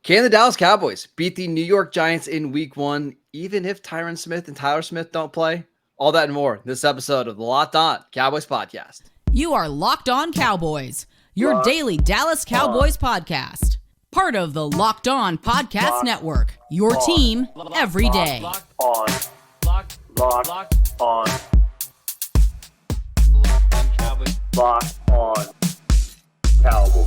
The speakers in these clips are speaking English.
Can the Dallas Cowboys beat the New York Giants in week 1, even if Tyron Smith and Tyler Smith don't play? All that and more in this episode of the Locked On Cowboys podcast. You are Locked On Cowboys, your daily Dallas Cowboys podcast. Part of the Locked On Podcast Network, your team every day. Locked on Cowboys. Locked on Cowboys.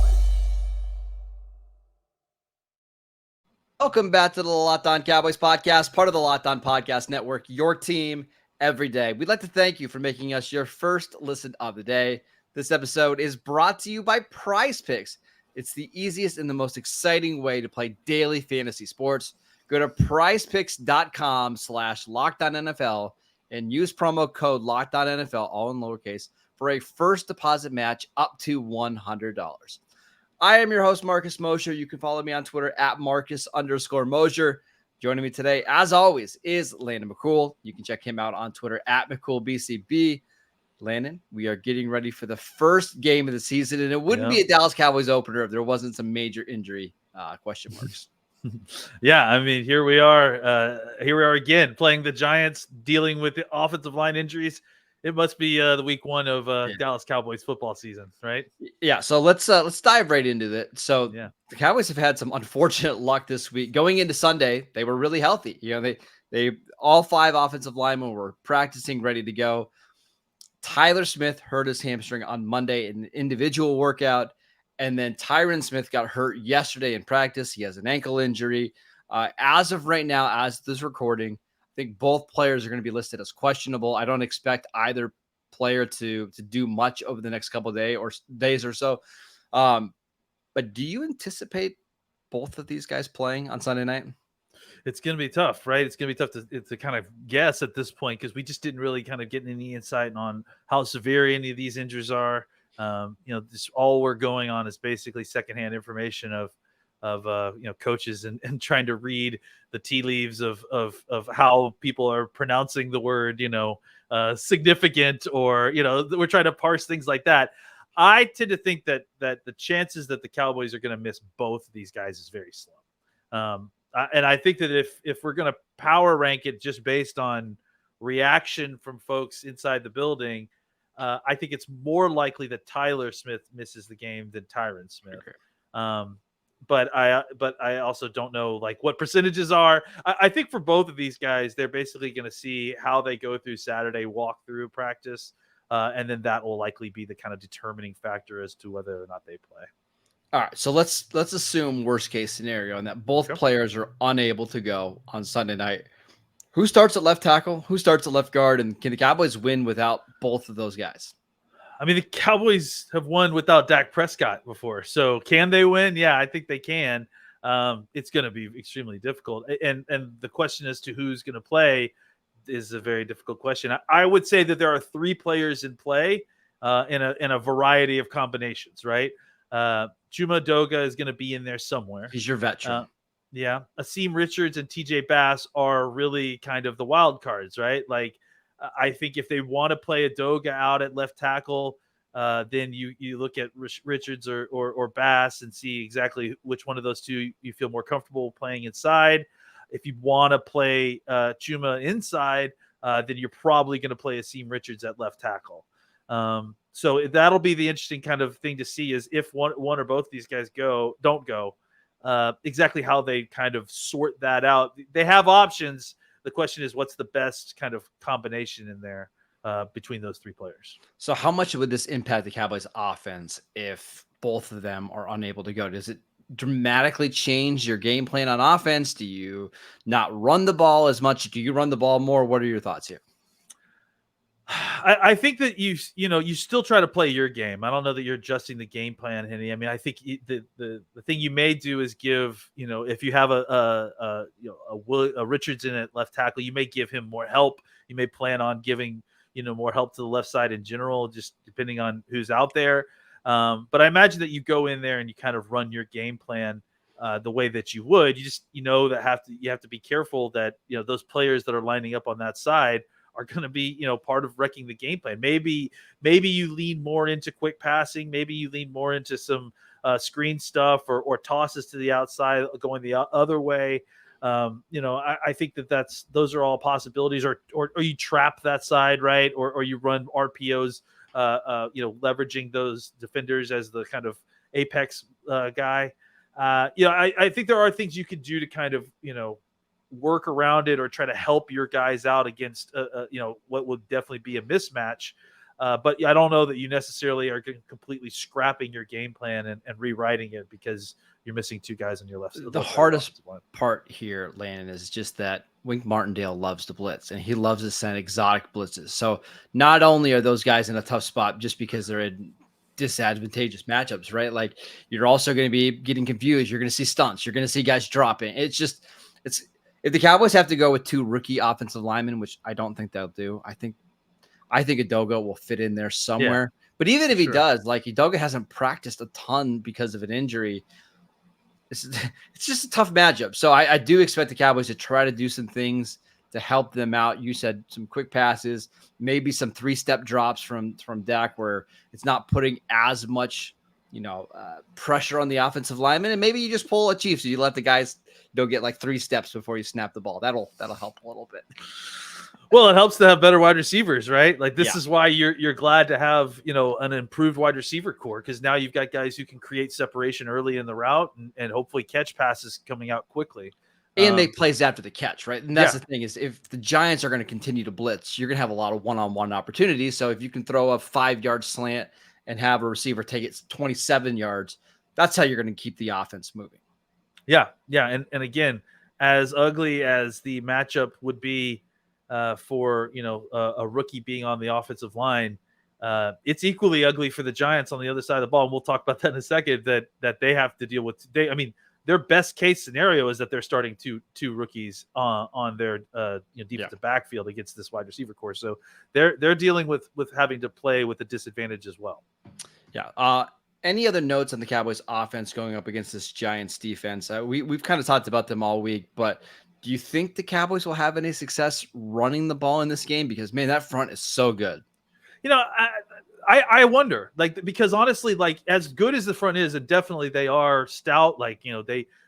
Welcome back to the Locked On Cowboys podcast, part of the Locked On Podcast Network, your team every day. We'd like to thank you for making us your first listen of the day. This episode is brought to you by PrizePicks. It's the easiest and the most exciting way to play daily fantasy sports. Go to prizepicks.com/LockedOnNFL and use promo code LockedOnNFL, all in lowercase, for a first deposit match up to $100. I am your host, Marcus Mosher. You can follow me on Twitter at Marcus_Mosher. Joining me today, as always, is Landon McCool. You can check him out on Twitter at McCoolBCB. Landon, we are getting ready for the first game of the season, and it wouldn't be a Dallas Cowboys opener if there wasn't some major injury question marks. Yeah, I mean, here we are again, playing the Giants, dealing with the offensive line injuries. It must be the week 1 of Dallas Cowboys football season, right? Yeah, so let's dive right into it. So the Cowboys have had some unfortunate luck this week. Going into Sunday, they were really healthy. You know, they all 5 offensive linemen were practicing, ready to go. Tyler Smith hurt his hamstring on Monday in an individual workout, and then Tyron Smith got hurt yesterday in practice. He has an ankle injury. As of right now, as this recording, I think both players are going to be listed as questionable. I don't expect either player to do much over the next couple of days or so. But do you anticipate both of these guys playing on Sunday night? It's going to be tough, right? It's going to be tough to kind of guess at this point because we just didn't really kind of get any insight on how severe any of these injuries are. Just all we're going on is basically secondhand information of coaches and trying to read the tea leaves of how people are pronouncing the word, significant, or, we're trying to parse things like that. I tend to think that the chances that the Cowboys are going to miss both of these guys is very slim. And I think that if we're going to power rank it just based on reaction from folks inside the building, I think it's more likely that Tyler Smith misses the game than Tyron Smith. Okay. But I also don't know like what percentages are. I think for both of these guys, they're basically going to see how they go through Saturday, walk through practice, and then that will likely be the kind of determining factor as to whether or not they play. All right, so let's assume worst case scenario and that both players are unable to go on Sunday night. Who starts at left tackle? Who starts at left guard? And can the Cowboys win without both of those guys? I mean, the Cowboys have won without Dak Prescott before. So can they win? Yeah, I think they can. It's going to be extremely difficult. And the question as to who's going to play is a very difficult question. I would say that there are 3 players in play in a variety of combinations, right? Chuma Doga is going to be in there somewhere. He's your veteran. Asim Richards and TJ Bass are really kind of the wild cards, right? Like, I think if they want to play a Doga out at left tackle, then you look at Richards or Bass and see exactly which one of those two you feel more comfortable playing inside. If you want to play Chuma inside, then you're probably going to play Asim Richards at left tackle. So that'll be the interesting kind of thing to see is if one or both of these guys don't go, exactly how they kind of sort that out. They have options. The question is, what's the best kind of combination in there between those 3 players? So how much would this impact the Cowboys offense if both of them are unable to go? Does it dramatically change your game plan on offense? Do you not run the ball as much? Do you run the ball more? What are your thoughts here? I think that you still try to play your game. I don't know that you're adjusting the game plan, Henny. I mean, I think the thing you may do is give, if you have a Richards in at left tackle, you may give him more help. You may plan on giving, more help to the left side in general, just depending on who's out there. But I imagine that you go in there and you kind of run your game plan the way that you would. You just, that you have to be careful that, those players that are lining up on that side are going to be, part of wrecking the game plan. Maybe you lean more into quick passing. Maybe you lean more into some screen stuff or tosses to the outside going the other way. I think those are all possibilities, or you trap that side, right? Or you run RPOs, leveraging those defenders as the kind of apex guy. I think there are things you could do to kind of, work around it or try to help your guys out against, what would definitely be a mismatch. But I don't know that you necessarily are completely scrapping your game plan and rewriting it because you're missing two guys on your left. The hardest part here, Landon, is just that Wink Martindale loves to blitz, and he loves to send exotic blitzes. So not only are those guys in a tough spot just because they're in disadvantageous matchups, right? Like, you're also going to be getting confused. You're going to see stunts. You're going to see guys dropping. It's if the Cowboys have to go with two rookie offensive linemen, which I don't think they'll do, I think Udoka will fit in there somewhere. Yeah, but even if he does, like, Udoka hasn't practiced a ton because of an injury. It's just a tough matchup. So I do expect the Cowboys to try to do some things to help them out. You said some quick passes, maybe some 3-step drops from Dak where it's not putting as much, pressure on the offensive lineman. And maybe you just pull a Chiefs. So you let the guys get like 3 steps before you snap the ball. That'll help a little bit. Well, it helps to have better wide receivers, right? Like, this is why you're glad to have, an improved wide receiver core, because now you've got guys who can create separation early in the route and hopefully catch passes coming out quickly. And make plays after the catch, right? And that's the thing is, if the Giants are going to continue to blitz, you're going to have a lot of one-on-one opportunities. So if you can throw a 5-yard slant and have a receiver take it 27 yards, that's how you're going to keep the offense moving. Yeah. And again, as ugly as the matchup would be for a rookie being on the offensive line, it's equally ugly for the Giants on the other side of the ball. And we'll talk about that in a second. That they have to deal with today. I mean, their best case scenario is that they're starting two rookies on their defensive backfield against this wide receiver core. So they're dealing with having to play with a disadvantage as well. Yeah. Any other notes on the Cowboys offense going up against this Giants defense? We've kind of talked about them all week, but do you think the Cowboys will have any success running the ball in this game? Because, man, that front is so good. I wonder, because honestly, as good as the front is, and definitely they are stout.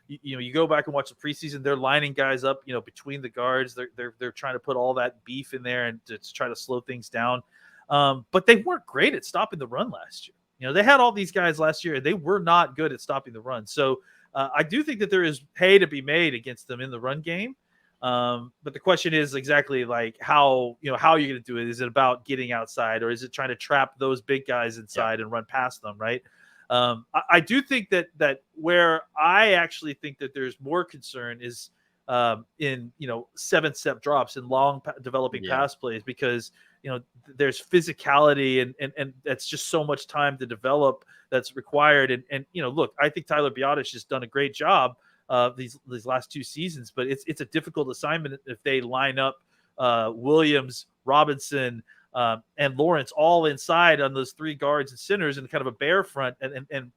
You go back and watch the preseason, they're lining guys up, between the guards. They're trying to put all that beef in there and to try to slow things down. But they weren't great at stopping the run last year. They had all these guys last year, and they were not good at stopping the run. So I do think that there is hay to be made against them in the run game. But the question is exactly how are you going to do it? Is it about getting outside, or is it trying to trap those big guys inside and run past them? Right. I do think that where I actually think that there's more concern is in 7-step drops and long developing pass plays, because there's physicality and that's just so much time to develop that's required. And look, I think Tyler Biotish has done a great job these last 2 seasons, but it's a difficult assignment if they line up Williams, Robinson, and Lawrence all inside on those 3 guards and centers in kind of a bear front and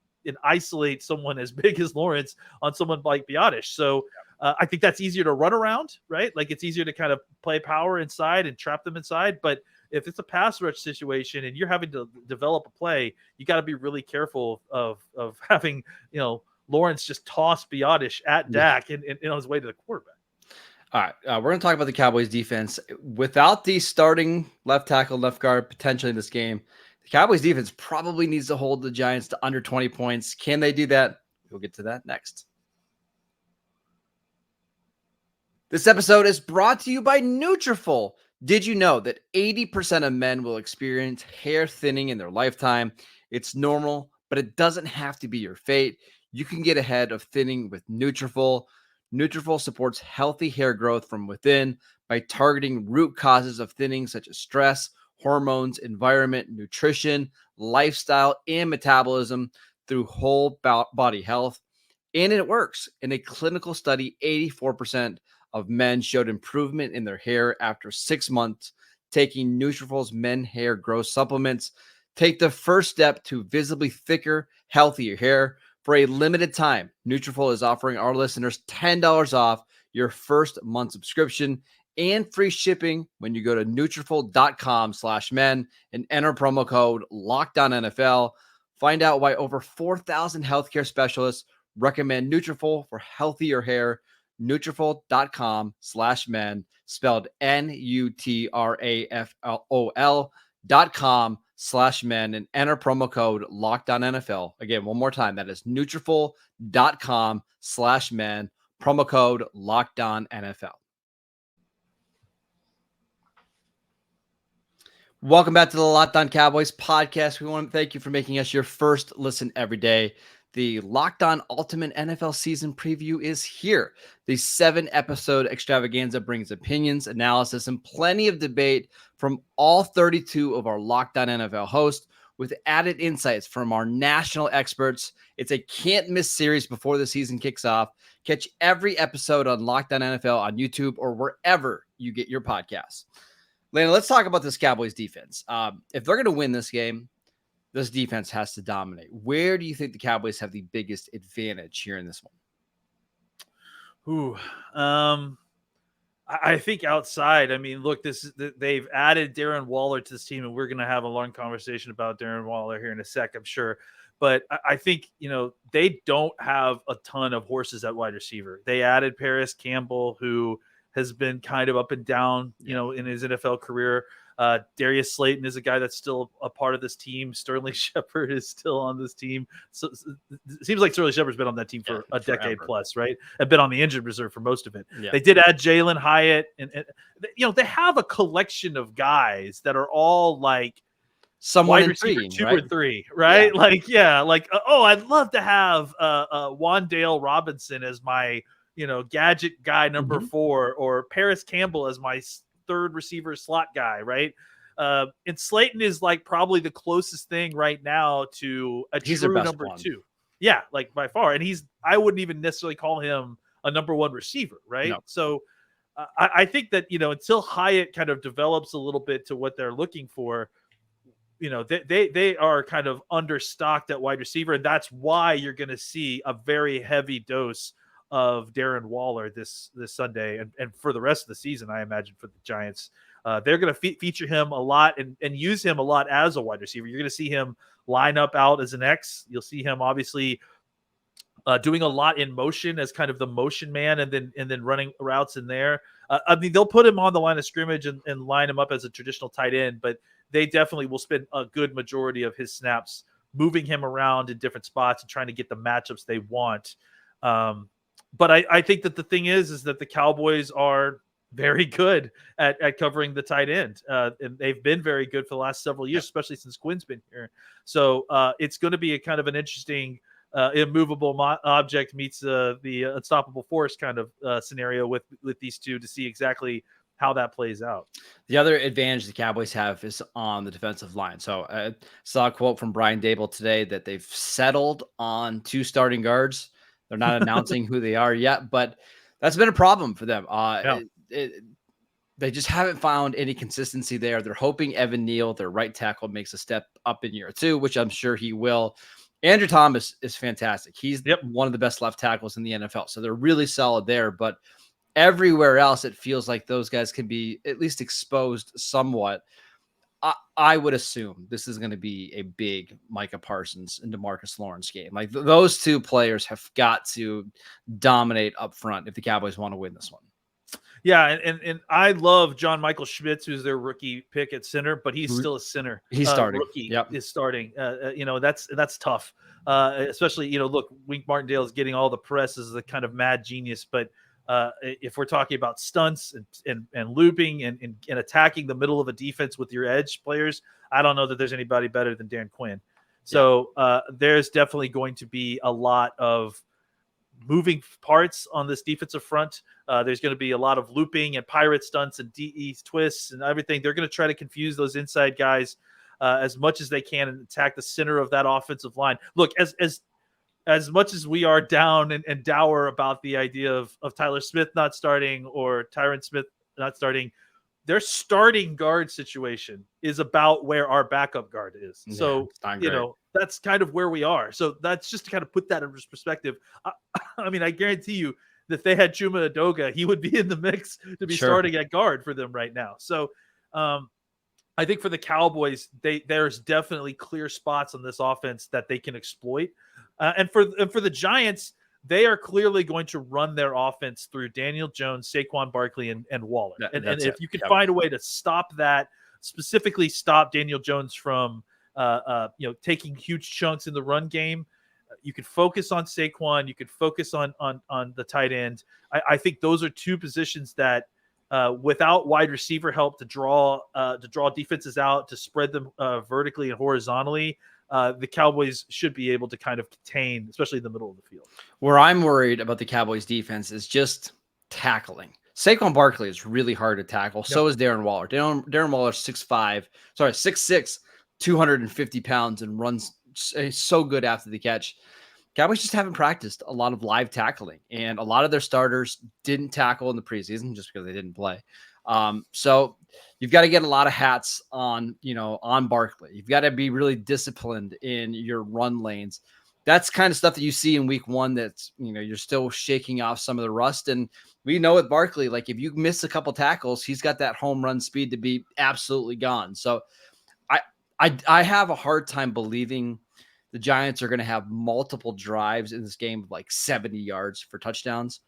isolate someone as big as Lawrence on someone like Biotish. So I think that's easier to run around, right? Like, it's easier to kind of play power inside and trap them inside. But if it's a pass rush situation and you're having to develop a play, you got to be really careful of having, Lawrence just toss Biotish at Dak and on his way to the quarterback. All right. We're going to talk about the Cowboys defense. Without the starting left tackle, left guard potentially in this game, the Cowboys defense probably needs to hold the Giants to under 20 points. Can they do that? We'll get to that next. This episode is brought to you by Nutrafol. Did you know that 80% of men will experience hair thinning in their lifetime? It's normal, but it doesn't have to be your fate. You can get ahead of thinning with Nutrafol. Nutrafol supports healthy hair growth from within by targeting root causes of thinning, such as stress, hormones, environment, nutrition, lifestyle, and metabolism through whole body health. And it works. In a clinical study, 84% of men showed improvement in their hair after 6 months taking Nutrafol's men hair growth supplements. Take the first step to visibly thicker, healthier hair. For a limited time, Nutrafol is offering our listeners $10 off your first month subscription and free shipping when you go to Nutrafol.com/men and enter promo code LOCKDOWNNFL. Find out why over 4,000 healthcare specialists recommend Nutrafol for healthier hair. Nutrafol.com/men, spelled Nutrafol.com/men, and enter promo code LOCKEDONNFL. Again, one more time. That is Nutrafol.com/men, promo code LOCKEDONNFL. Welcome back to the Locked On Cowboys podcast. We want to thank you for making us your first listen every day. The Locked On Ultimate NFL Season Preview is here. The 7-episode extravaganza brings opinions, analysis, and plenty of debate from all 32 of our Locked On NFL hosts, with added insights from our national experts. It's a can't-miss series before the season kicks off. Catch every episode on Locked On NFL on YouTube or wherever you get your podcasts. Lana, let's talk about this Cowboys defense. If they're going to win this game, this defense has to dominate. Where do you think the Cowboys have the biggest advantage here in this one? I think outside. I mean, look, they've added Darren Waller to this team, and we're going to have a long conversation about Darren Waller here in a sec, I'm sure. But I think, they don't have a ton of horses at wide receiver. They added Paris Campbell, who has been kind of up and down, in his NFL career. Darius Slayton is a guy that's still a part of this team. Sterling Shepard is still on this team. So it seems like Sterling Shepard's been on that team for a decade plus, right? And been on the injured reserve for most of it. Yeah. They did add Jalen Hyatt, and they have a collection of guys that are all like someone wide receiver 2 or 3, right? Yeah. I'd love to have Wan'Dale Robinson as my gadget guy number 4, or Paris Campbell as my third receiver slot guy, right? And Slayton is like probably the closest thing right now to a true number 2. Yeah, like by far. And I wouldn't even necessarily call him a number 1 receiver, right? No. So I think that, until Hyatt kind of develops a little bit to what they're looking for, they are kind of understocked at wide receiver. And that's why you're going to see a very heavy dose of Darren Waller this Sunday and for the rest of the season, I imagine, for the Giants. They're going to feature him a lot and use him a lot as a wide receiver. You're going to see him line up out as an X. You'll see him obviously doing a lot in motion as kind of the motion man, and then running routes in there. They'll put him on the line of scrimmage and line him up as a traditional tight end, but they definitely will spend a good majority of his snaps moving him around in different spots and trying to get the matchups they want. But I think that the thing is that the Cowboys are very good at covering the tight end. And they've been very good for the last several years, especially since Quinn's been here. So it's going to be a kind of an interesting immovable object meets the unstoppable force kind of scenario with these two, to see exactly how that plays out. The other advantage the Cowboys have is on the defensive line. So I saw a quote from Brian Dable today that they've settled on 2 starting guards. They're not announcing who they are yet, but that's been a problem for them. They just haven't found any consistency there. They're hoping Evan Neal, their right tackle, makes a step up in year 2, which I'm sure he will. Andrew Thomas is fantastic. He's one of the best left tackles in the NFL. So they're really solid there, but everywhere else, it feels like those guys can be at least exposed somewhat. I would assume this is going to be a big Micah Parsons and DeMarcus Lawrence game. Like those 2 players have got to dominate up front if the Cowboys want to win this one. Yeah, and I love John Michael Schmitz, who's their rookie pick at center, but he's still a center. He's starting. Rookie is starting. That's tough. Especially, look, Wink Martindale is getting all the press as the kind of mad genius, but if we're talking about stunts and looping and attacking the middle of a defense with your edge players, I don't know that there's anybody better than Dan Quinn. So there's definitely going to be a lot of moving parts on this defensive front. There's going to be a lot of looping and pirate stunts and DE twists and everything. They're going to try to confuse those inside guys as much as they can and attack the center of that offensive line. Look, as much as we are down and dour about the idea of Tyler Smith not starting or Tyron Smith not starting, their starting guard situation is about where our backup guard is. Yeah, so, that's kind of where we are. So that's just to kind of put that in perspective. I mean, I guarantee you that if they had Chuma Edoga, he would be in the mix to be starting at guard for them right now. So I think for the Cowboys, there's definitely clear spots on this offense that they can exploit. And for the Giants, they are clearly going to run their offense through Daniel Jones, Saquon Barkley, and Waller. And if you can find a way to stop that, specifically stop Daniel Jones from taking huge chunks in the run game, you could focus on Saquon. You could focus on the tight end. I think those are two positions that, without wide receiver help to draw defenses out, to spread them vertically and horizontally, the Cowboys should be able to kind of contain, especially in the middle of the field. Where I'm worried about the Cowboys defense is just tackling. Saquon Barkley is really hard to tackle. Yep. So is Darren Waller. Darren Waller's 6'6", 250 pounds, and runs so good after the catch. Cowboys just haven't practiced a lot of live tackling, and a lot of their starters didn't tackle in the preseason just because they didn't play. So you've got to get a lot of hats on Barkley. You've got to be really disciplined in your run lanes. That's kind of stuff that you see in week one that's, you're still shaking off some of the rust. And we know with Barkley, like if you miss a couple tackles, he's got that home run speed to be absolutely gone. So I have a hard time believing the Giants are going to have multiple drives in this game of like 70 yards for touchdowns,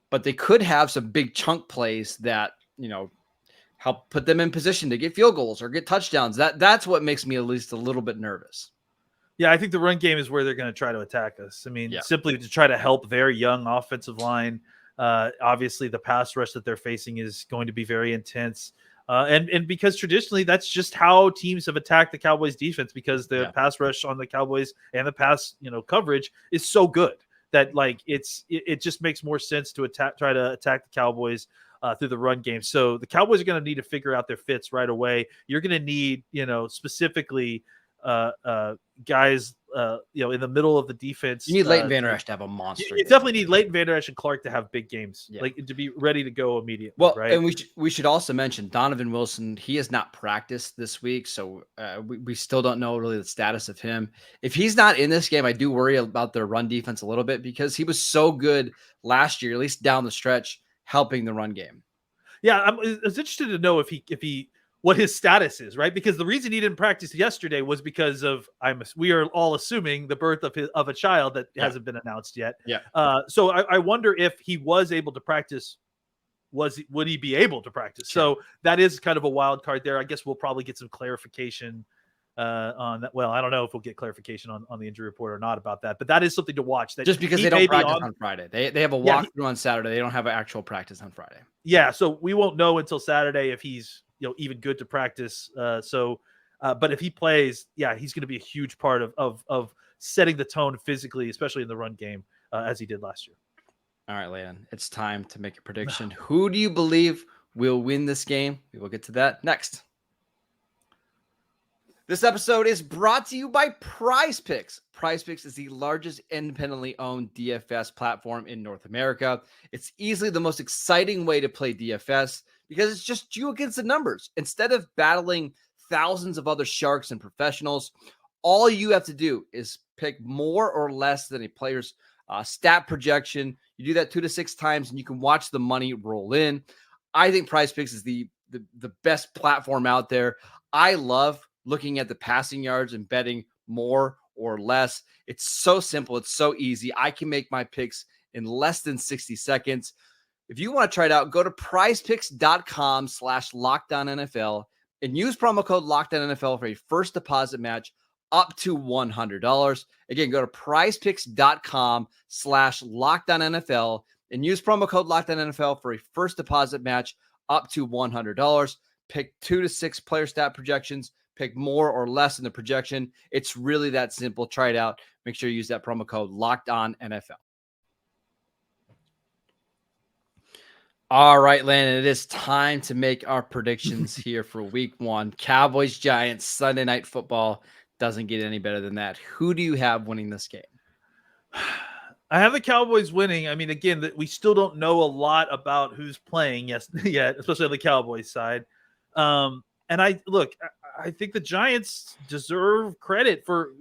but they could have some big chunk plays that, help put them in position to get field goals or get touchdowns. That's what makes me at least a little bit nervous. Yeah, I think the run game is where they're going to try to attack us. I mean, simply to try to help their young offensive line. Obviously, the pass rush that they're facing is going to be very intense. And because traditionally that's just how teams have attacked the Cowboys defense, because the pass rush on the Cowboys and the pass, coverage is so good that it just makes more sense to try to attack the Cowboys through the run game. So the Cowboys are going to need to figure out their fits right away. You're going to need, specifically guys, in the middle of the defense. You need Leighton Vander Esch to have a monster. You definitely need Leighton Vander Esch and Clark to have big games, to be ready to go immediately. Well, right? And we should also mention Donovan Wilson. He has not practiced this week, so we still don't know really the status of him. If he's not in this game, I do worry about their run defense a little bit, because he was so good last year, at least down the stretch, helping the run game. Yeah, I was interested to know if he what his status is, right? Because the reason he didn't practice yesterday was because of we are all assuming the birth of a child that hasn't been announced yet. Yeah. So I wonder if he was able to practice. Would he be able to practice? Sure. So that is kind of a wild card there. I guess we'll probably get some clarification on that. Well, I don't know if we'll get clarification on the injury report or not about that, but that is something to watch. That just because they don't practice on Friday, they have a walkthrough on Saturday. They don't have an actual practice on Friday. Yeah, so we won't know until Saturday if he's even good to practice. But if he plays, he's going to be a huge part of setting the tone physically, especially in the run game, as he did last year. All right, Landon, it's time to make a prediction. Who do you believe will win this game? We will get to that next. This episode is brought to you by PrizePicks. PrizePicks is the largest independently owned DFS platform in North America. It's easily the most exciting way to play DFS because it's just you against the numbers. Instead of battling thousands of other sharks and professionals, all you have to do is pick more or less than a player's stat projection. You do that 2 to 6 times, and you can watch the money roll in. I think PrizePicks is the best platform out there. I love looking at the passing yards and betting more or less. It's so simple. It's so easy. I can make my picks in less than 60 seconds. If you want to try it out, go to prizepicks.com/LockedOnNFL and use promo code LockedOnNFL for a first deposit match up to $100. Again, go to prizepicks.com/LockedOnNFL and use promo code LockedOnNFL for a first deposit match up to $100. Pick 2 to 6 player stat projections. Pick more or less in the projection. It's really that simple. Try it out. Make sure you use that promo code LockedOnNFL. All right, Landon, it is time to make our predictions here for week 1. Cowboys-Giants, Sunday Night Football. Doesn't get any better than that. Who do you have winning this game? I have the Cowboys winning. I mean, again, we still don't know a lot about who's playing yet, especially on the Cowboys side. And I think the Giants deserve credit for,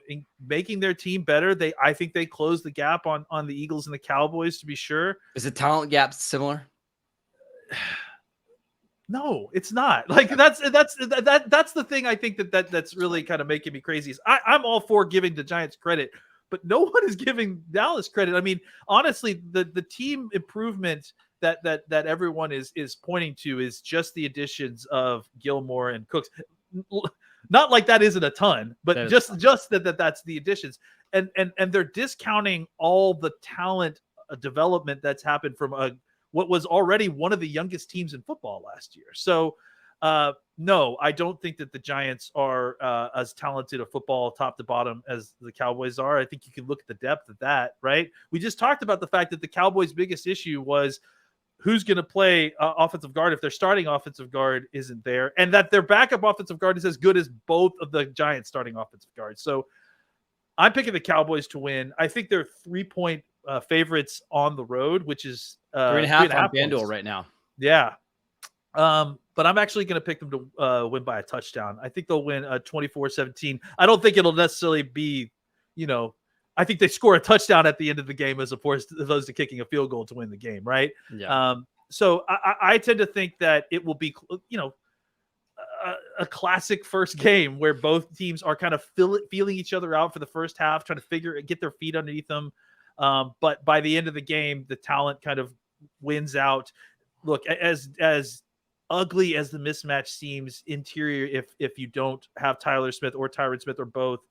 in making their team better. I think they closed the gap on the Eagles and the Cowboys, to be sure. Is the talent gap similar? No, it's not. Like that's the thing. I think that's really kind of making me crazy. Is I'm all for giving the Giants credit, but no one is giving Dallas credit. I mean, honestly, the team improvement that everyone is pointing to is just the additions of Gilmore and Cooks. Not like that isn't a ton, but just that's the additions, and they're discounting all the talent development that's happened from what was already one of the youngest teams in football last year. So no, I don't think that the Giants are as talented a football top to bottom as the Cowboys are. I think you can look at the depth of that, right? We just talked about the fact that the Cowboys' biggest issue was who's going to play offensive guard if their starting offensive guard isn't there, and that their backup offensive guard is as good as both of the Giants' starting offensive guards. So I'm picking the Cowboys to win. I think they're 3-point favorites on the road, which is 3.5 on FanDuel right now. Yeah. But I'm actually going to pick them to win by a touchdown. I think they'll win 24-17. I don't think it'll necessarily be, I think they score a touchdown at the end of the game as opposed to kicking a field goal to win the game, right? Yeah. So I tend to think that it will be, a classic first game where both teams are kind of feeling each other out for the first half, trying to get their feet underneath them. But by the end of the game, the talent kind of wins out. Look, as ugly as the mismatch seems interior, if you don't have Tyler Smith or Tyron Smith or both,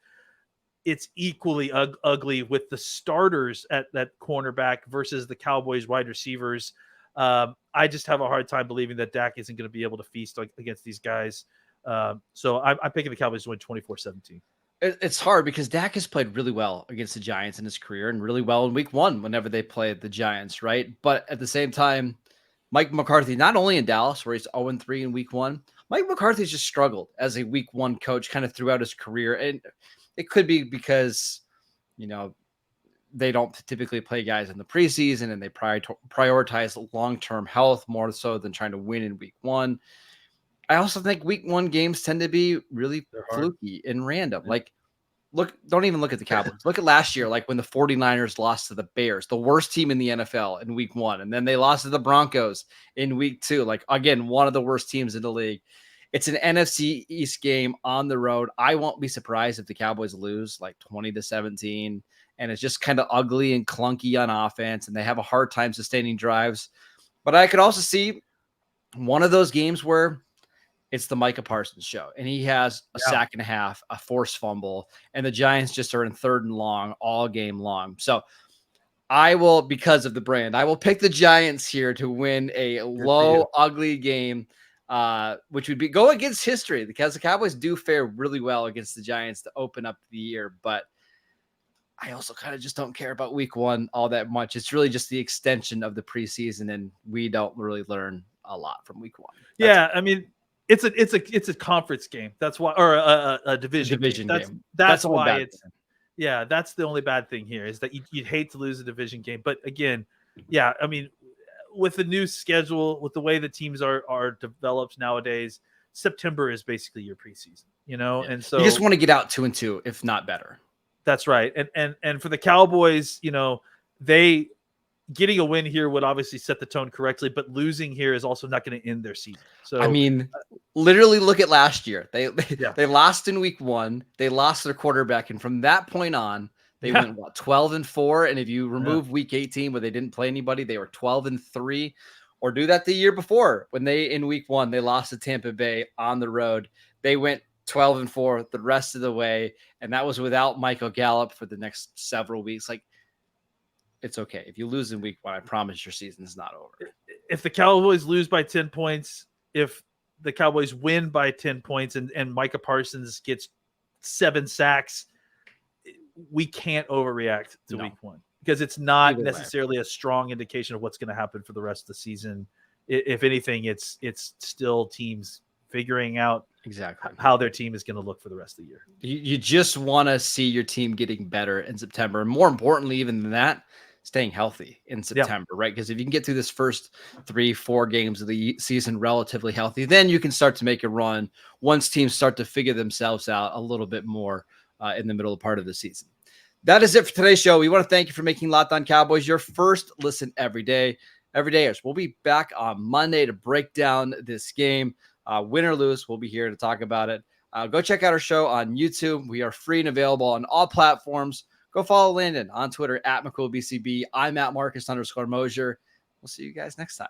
it's equally ugly with the starters at that cornerback versus the Cowboys wide receivers. I just have a hard time believing that Dak isn't going to be able to feast against these guys. So I'm picking the Cowboys to win 24-17. It's hard because Dak has played really well against the Giants in his career and really well in week one whenever they played the Giants, right? But at the same time, Mike McCarthy, not only in Dallas where he's 0-3 in week one, Mike McCarthy's just struggled as a week one coach kind of throughout his career. And it could be because, they don't typically play guys in the preseason and they prioritize long-term health more so than trying to win in week one. I also think week one games tend to be really fluky and random. Like, don't even look at the Cowboys. Look at last year, like when the 49ers lost to the Bears, the worst team in the NFL in week one. And then they lost to the Broncos in week two. Like, again, one of the worst teams in the league. It's an NFC East game on the road. I won't be surprised if the Cowboys lose like 20-17. And it's just kind of ugly and clunky on offense. And they have a hard time sustaining drives. But I could also see one of those games where it's the Micah Parsons show, and he has a sack and a half, a forced fumble, and the Giants just are in 3rd and long all game long. So I will, because of the brand, I will pick the Giants here to win a low, ugly game, which would be go against history because the Cowboys do fare really well against the Giants to open up the year. But I also kind of just don't care about week one all that much. It's really just the extension of the preseason, and we don't really learn a lot from week one. I mean, it's a conference game. That's why, or a division game. That's why that's the only bad thing here is that you'd hate to lose a division game. But again, I mean, with the new schedule, with the way the teams are developed nowadays, September is basically your preseason, and so you just want to get out 2-2, if not better. That's right. And for the Cowboys, they getting a win here would obviously set the tone correctly, but losing here is also not going to end their season. So I mean, literally look at last year. They lost in week one. They lost their quarterback, and from that point on, they went 12-4. And if you remove week 18 where they didn't play anybody, they were 12-3. Or do that the year before when they in week one they lost to Tampa Bay on the road. They went 12-4 the rest of the way, and that was without Michael Gallup for the next several weeks. Like, it's okay. If you lose in week one, I promise your season is not over. If the Cowboys lose by 10 points, if the Cowboys win by 10 points and Micah Parsons gets 7 sacks, we can't overreact to week one because it's not necessarily a strong indication of what's going to happen for the rest of the season. If anything, it's still teams figuring out exactly how their team is going to look for the rest of the year. You just want to see your team getting better in September. And more importantly, even than that, staying healthy in September, right? Because if you can get through this first 3-4 games of the season relatively healthy, then you can start to make a run once teams start to figure themselves out a little bit more in the middle part of the season. That is it for today's show. We want to thank you for making Locked On Cowboys your first listen every day. everydayers. We'll be back on Monday to break down this game. Win or lose, we'll be here to talk about it. Go check out our show on YouTube. We are free and available on all platforms. Go follow Landon on Twitter at McCoolBCB. I'm at Marcus_Mosier. We'll see you guys next time.